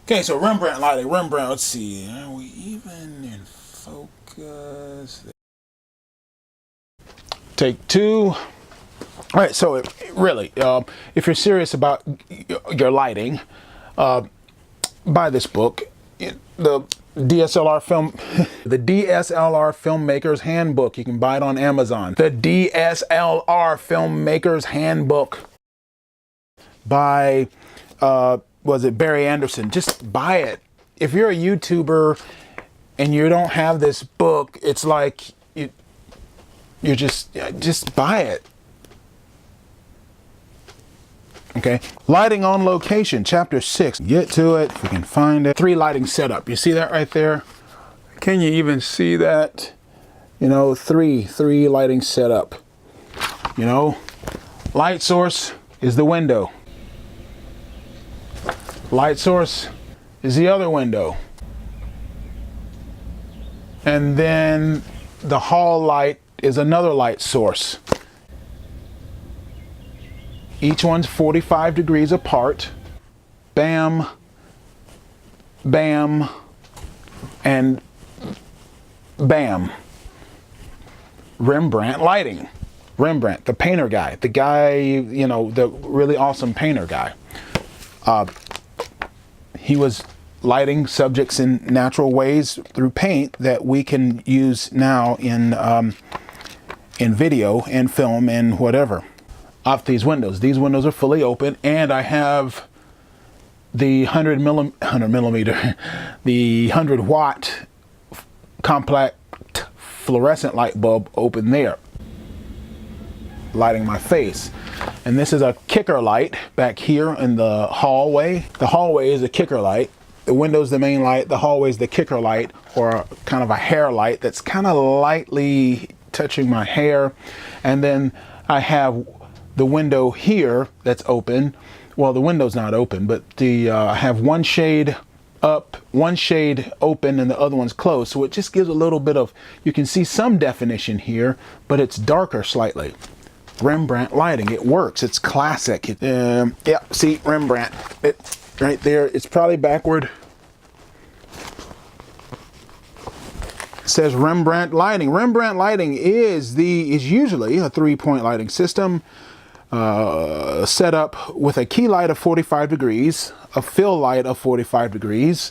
Okay, so Rembrandt lighting. Rembrandt, let's see. Are we even in focus? Take two. All right, so really, if you're serious about your lighting, buy this book. The DSLR film, the DSLR Filmmaker's Handbook. You can buy it on Amazon. The DSLR Filmmaker's Handbook by, was it Barry Anderson? Just buy it. If you're a YouTuber and you don't have this book, it's like you're just buy it. Okay, lighting on location, chapter 6. Get to it if we can find it. 3 lighting setup. You see that right there? Can you even see that? You know, three lighting setup. You know, light source is the window. Light source is the other window. And then the hall light is another light source. Each one's 45 degrees apart. Bam, bam, and bam. Rembrandt lighting. Rembrandt, the painter guy. The guy, you know, the really awesome painter guy. He was lighting subjects in natural ways through paint that we can use now in video and film and whatever. Off these windows. These windows are fully open, and I have the 100 watt compact fluorescent light bulb open there, lighting my face. And this is a kicker light back here in the hallway. The hallway is a kicker light. The window's the main light. The hallway is the kicker light, or kind of a hair light that's kind of lightly touching my hair. And then I have the window here that's open. Well, the window's not open, but I have one shade up, one shade open, and the other one's closed. So it just gives a little bit of, you can see some definition here, but it's darker slightly. Rembrandt lighting, it works. It's classic. Yeah, see, Rembrandt, right there. It's probably backward. It says Rembrandt lighting. Rembrandt lighting is usually a 3-point lighting system. Set up with a key light of 45 degrees, a fill light of 45 degrees,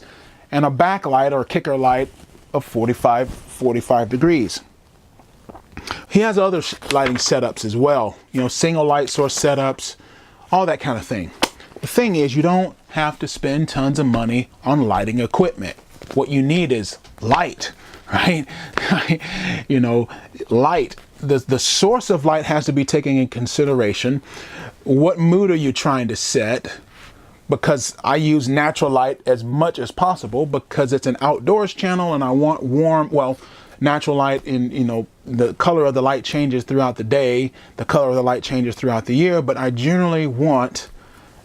and a backlight or kicker light of 45 degrees. He has other lighting setups as well, you know, single light source setups, all that kind of thing. The thing is, you don't have to spend tons of money on lighting equipment. What you need is light, right? You know, light. The source of light has to be taken in consideration. What mood are you trying to set? Because I use natural light as much as possible because it's an outdoors channel and I want warm, well, natural light in, you know, the color of the light changes throughout the day. The color of the light changes throughout the year, but I generally want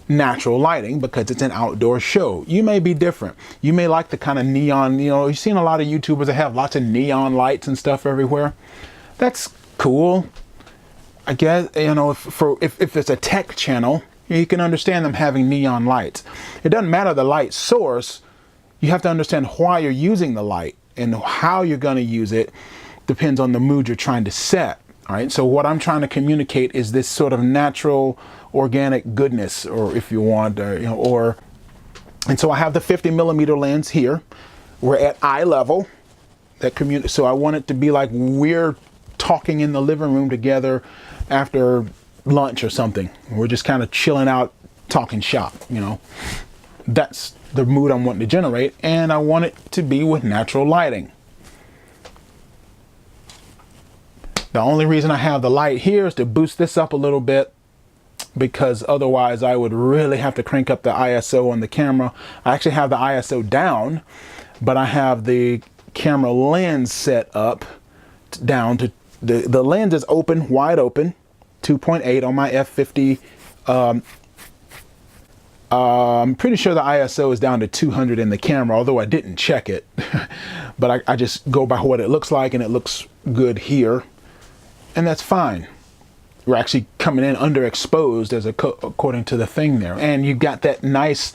natural lighting because it's an outdoor show. You may be different. You may like the kind of neon, you know, you've seen a lot of YouTubers that have lots of neon lights and stuff everywhere. That's cool. I guess, you know, if it's a tech channel, you can understand them having neon lights. It doesn't matter the light source. You have to understand why you're using the light, and how you're going to use it depends on the mood you're trying to set. All right. So what I'm trying to communicate is this sort of natural, organic goodness, or if you want, you know, and so I have the 50mm lens here. We're at eye level. So I want it to be like we're talking in the living room together after lunch or something. We're just kind of chilling out, talking shop, you know. That's the mood I'm wanting to generate, and I want it to be with natural lighting. The only reason I have the light here is to boost this up a little bit, because otherwise I would really have to crank up the ISO on the camera. I actually have the ISO down, but I have the camera lens set up down to the lens is open, wide open, 2.8 on my f50. I'm pretty sure the ISO is down to 200 in the camera, although I didn't check it. But I just go by what it looks like, and it looks good here. And that's fine. We're actually coming in underexposed according to the thing there. And you got that nice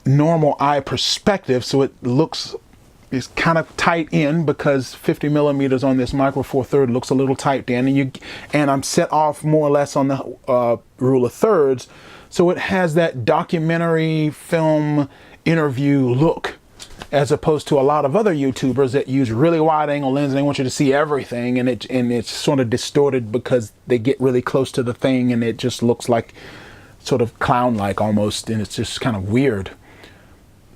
normal eye perspective, so it looks, it's kind of tight in because 50 millimeters on this Micro Four Thirds looks a little tight in, and I'm set off more or less on the rule of thirds, so it has that documentary film interview look, as opposed to a lot of other YouTubers that use really wide angle lenses and they want you to see everything, and it's sort of distorted because they get really close to the thing and it just looks like sort of clown-like almost, and it's just kind of weird.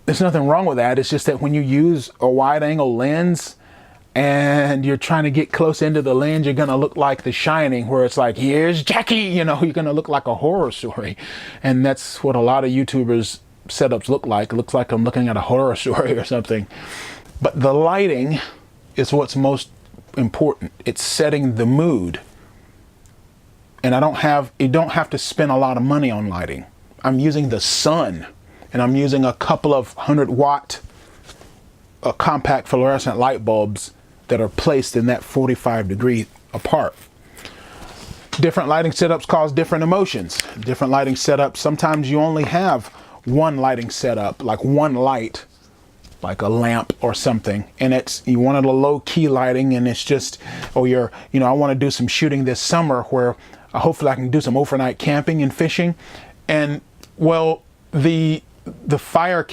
There's nothing wrong with that. It's just that when you use a wide angle lens and you're trying to get close into the lens, you're gonna look like The Shining, where it's like, here's Jackie, you know, you're gonna look like a horror story. And that's what a lot of YouTubers setups look like. It looks like I'm looking at a horror story or something. But the lighting is what's most important. It's setting the mood. And you don't have to spend a lot of money on lighting. I'm using the sun, and I'm using a couple of 100-watt compact fluorescent light bulbs that are placed in that 45 degree apart. Different lighting setups cause different emotions. Different lighting setups, sometimes you only have one lighting setup, like one light, like a lamp or something, and you wanted a low-key lighting, and it's just, oh, I want to do some shooting this summer where hopefully I can do some overnight camping and fishing, and well, the campfire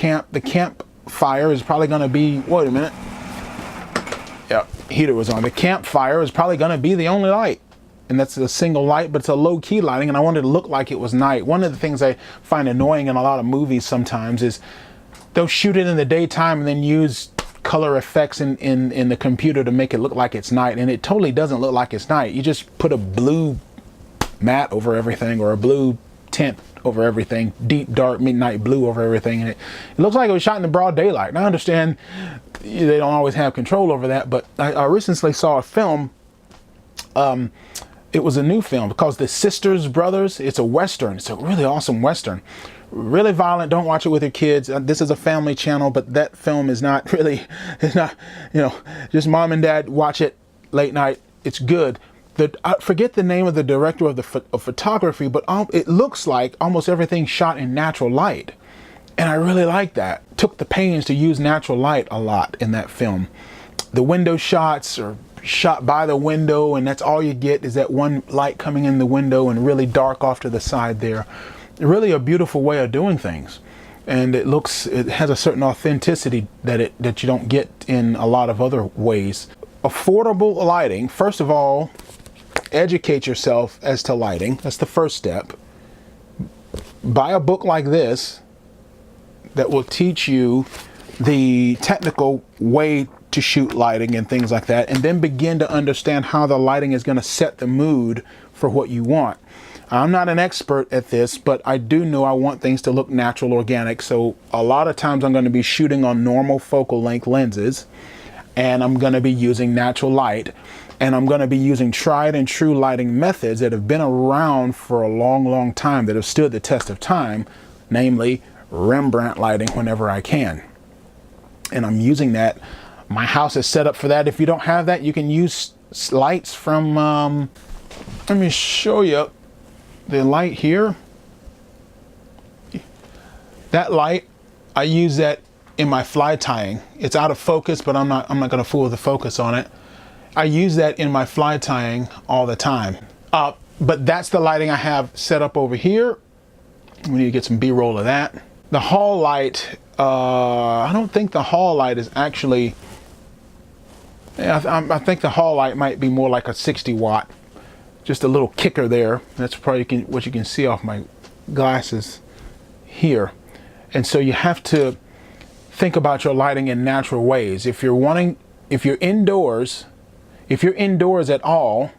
is probably going to be, wait a minute, yeah, heater was on. The campfire is probably going to be the only light, and that's a single light, but it's a low-key lighting, and I wanted to look like it was night. One of the things I find annoying in a lot of movies sometimes is they'll shoot it in the daytime and then use color effects in the computer to make it look like it's night, and it totally doesn't look like it's night. You just put a blue matte over everything, or a blue tint over everything, deep dark midnight blue over everything, and it looks like it was shot in the broad daylight. And I understand they don't always have control over that, but I recently saw a film. It was a new film called The Sisters Brothers. It's a Western. It's a really awesome Western. Really violent. Don't watch it with your kids. This is a family channel, but that film is not really, it's not, just mom and dad watch it late night. It's good. I forget the name of the director of photography, but it looks like almost everything shot in natural light. And I really like that. Took the pains to use natural light a lot in that film. The window shots are shot by the window, and that's all you get is that one light coming in the window and really dark off to the side there. Really a beautiful way of doing things. And it has a certain authenticity that you don't get in a lot of other ways. Affordable lighting, first of all, educate yourself as to lighting. That's the first step. Buy a book like this that will teach you the technical way to shoot lighting and things like that, and then begin to understand how the lighting is going to set the mood for what you want. I'm not an expert at this, but I do know I want things to look natural, organic, so a lot of times I'm going to be shooting on normal focal length lenses, and I'm going to be using natural light, and I'm going to be using tried and true lighting methods that have been around for a long time, that have stood the test of time, namely Rembrandt lighting whenever I can. And I'm using that. My house is set up for that. If you don't have that, you can use lights from, let me show you the light here. That light, I use that in my fly tying. It's out of focus, but I'm not going to fool with the focus on it. I use that in my fly tying all the time. But that's the lighting I have set up over here. We need to get some B-roll of that. The hall light, I don't think the hall light is actually, I think the hall light might be more like a 60 watt. Just a little kicker there. That's probably what you can see off my glasses here. And so you have to think about your lighting in natural ways. If you're indoors at all,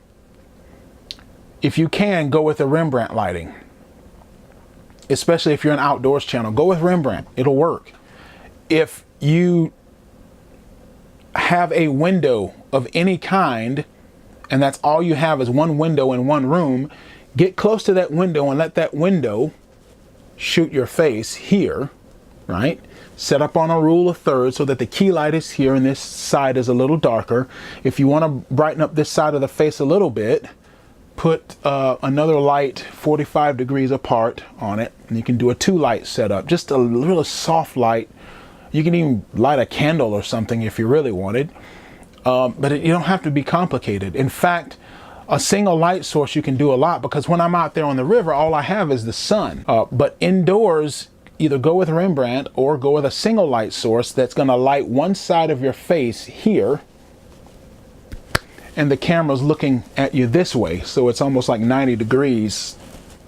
if you can, go with the Rembrandt lighting. Especially if you're an outdoors channel, go with Rembrandt. It'll work. If you have a window of any kind, and that's all you have is one window in one room, get close to that window and let that window shoot your face here, right? Set up on a rule of thirds so that the key light is here and this side is a little darker. If you want to brighten up this side of the face a little bit, put another light 45 degrees apart on it, and you can do a 2-light setup, just a little soft light. You can even light a candle or something if you really wanted, but you don't have to be complicated. In fact, a single light source you can do a lot, because when I'm out there on the river, all I have is the sun. But indoors, either go with Rembrandt or go with a single light source that's going to light one side of your face here, and the camera's looking at you this way, so it's almost like 90 degrees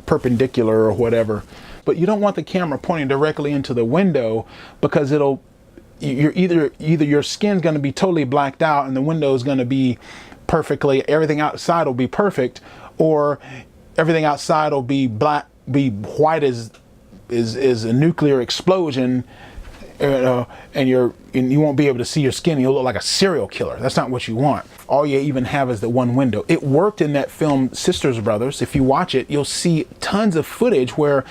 perpendicular or whatever. But you don't want the camera pointing directly into the window, because you're either your skin's going to be totally blacked out and the window is going to be everything outside will be perfect, or everything outside will be white as a nuclear explosion, and you won't be able to see your skin. You'll look like a serial killer. That's not what you want. All you even have is the one window. It worked in that film Sisters Brothers. If you watch it, you'll see tons of footage where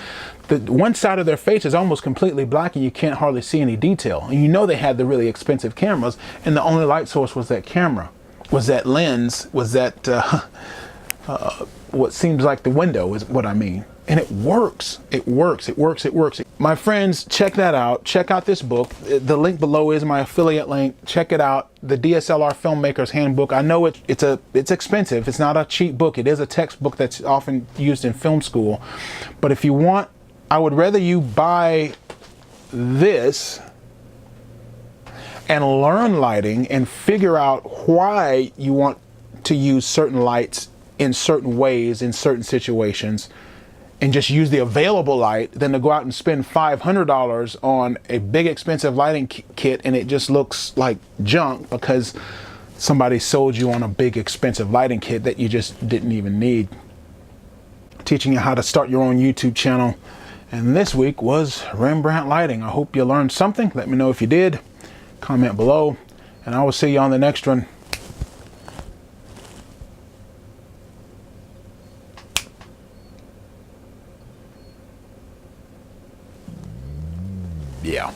the one side of their face is almost completely black and you can't hardly see any detail. And you know they had the really expensive cameras, and the only light source was that camera, was that lens, was that what seems like the window is what I mean. And it works. It works. It works. It works. My friends, check that out. Check out this book. The link below is my affiliate link. Check it out. The DSLR Filmmaker's Handbook. I know it's expensive. It's not a cheap book. It is a textbook that's often used in film school. But if you want, I would rather you buy this and learn lighting and figure out why you want to use certain lights in certain ways, in certain situations, and just use the available light, than to go out and spend $500 on a big expensive lighting kit and it just looks like junk because somebody sold you on a big expensive lighting kit that you just didn't even need. Teaching you how to start your own YouTube channel. And this week was Rembrandt lighting. I hope you learned something. Let me know if you did. Comment below, and I will see you on the next one. Yeah.